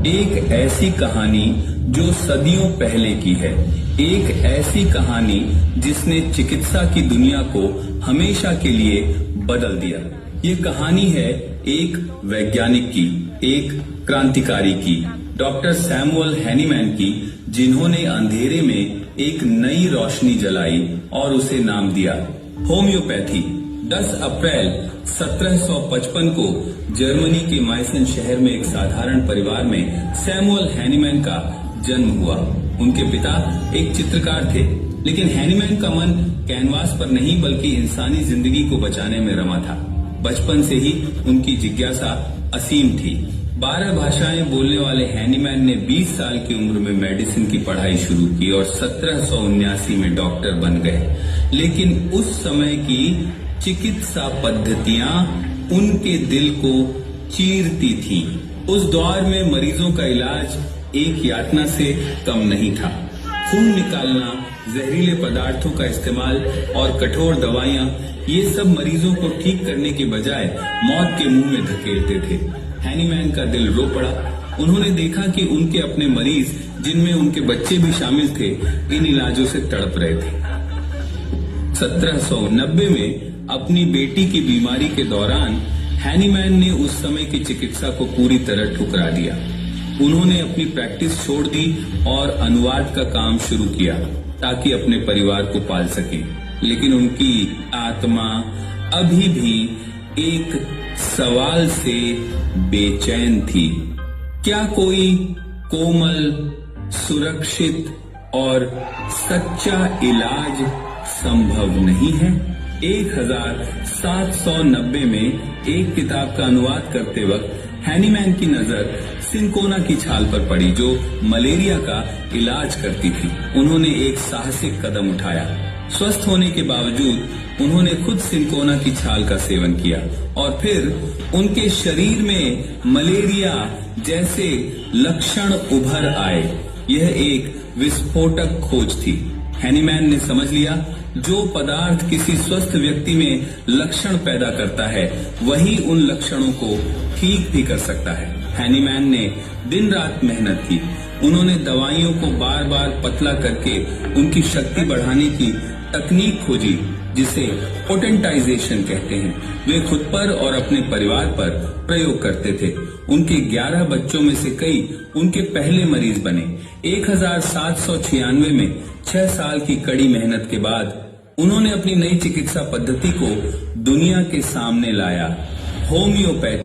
एक ऐसी कहानी जो सदियों पहले की है, एक ऐसी कहानी जिसने चिकित्सा की दुनिया को हमेशा के लिए बदल दिया। ये कहानी है एक वैज्ञानिक की, एक क्रांतिकारी की, डॉक्टर सैमुअल हैनीमैन की, जिन्होंने अंधेरे में एक नई रोशनी जलाई और उसे नाम दिया होम्योपैथी। 10 अप्रैल 1755 को जर्मनी के माइसन शहर में एक साधारण परिवार में सैमुअल हैनीमैन का जन्म हुआ। उनके पिता एक चित्रकार थे, लेकिन हैनीमैन का मन कैनवास पर नहीं बल्कि इंसानी जिंदगी को बचाने में रमा था। बचपन से ही उनकी जिज्ञासा असीम थी। 12 भाषाएं बोलने वाले हैनीमैन ने 20 साल की उम्र में मेडिसिन की पढ़ाई शुरू की और 1779 में डॉक्टर बन गए। लेकिन उस समय की चिकित्सा पद्धतियां उनके दिल को चीरती थीं। उस दौर में मरीजों का इलाज एक यातना से कम नहीं था। खून निकालना, जहरीले पदार्थों का इस्तेमाल और कठोर दवाइयां, ये सब मरीजों को ठीक करने के बजाय मौत के मुंह में धकेलते थे। हैनीमैन का दिल रो पड़ा। उन्होंने देखा कि उनके अपने मरीज, जिनमें उनके बच्चे भी शामिल थे, इन इलाजों से तड़प रहे थे। 1790 में अपनी बेटी की बीमारी के दौरान हैनीमैन ने उस समय की चिकित्सा को पूरी तरह ठुकरा दिया। उन्होंने अपनी प्रैक्टिस छोड़ दी और अनुवाद का काम शुरू किया ताकि अपने परिवार को पाल सके। लेकिन उनकी आत्मा अभी भी एक सवाल से बेचैन थी। क्या कोई कोमल, सुरक्षित और सच्चा इलाज संभव नहीं है? 1790 में एक किताब का अनुवाद करते वक्त हैनीमैन की नजर सिंकोना की छाल पर पड़ी, जो मलेरिया का इलाज करती थी। उन्होंने एक साहसिक कदम उठाया। स्वस्थ होने के बावजूद उन्होंने खुद सिंकोना की छाल का सेवन किया और फिर उनके शरीर में मलेरिया जैसे लक्षण उभर आए। यह एक विस्फोटक खोज थी। हैनीमैन ने समझ लिया, जो पदार्थ किसी स्वस्थ व्यक्ति में लक्षण पैदा करता है, वही उन लक्षणों को ठीक भी कर सकता है। हैनीमैन ने दिन रात मेहनत की। उन्होंने दवाइयों को बार बार पतला करके उनकी शक्ति बढ़ाने की तकनीक खोजी, जिसे पोटेंटाइजेशन कहते हैं। वे खुद पर और अपने परिवार पर प्रयोग करते थे। उनके 11 बच्चों में से कई उनके पहले मरीज बने। 1796 में 6 साल की कड़ी मेहनत के बाद उन्होंने अपनी नई चिकित्सा पद्धति को दुनिया के सामने लाया, होम्योपैथी।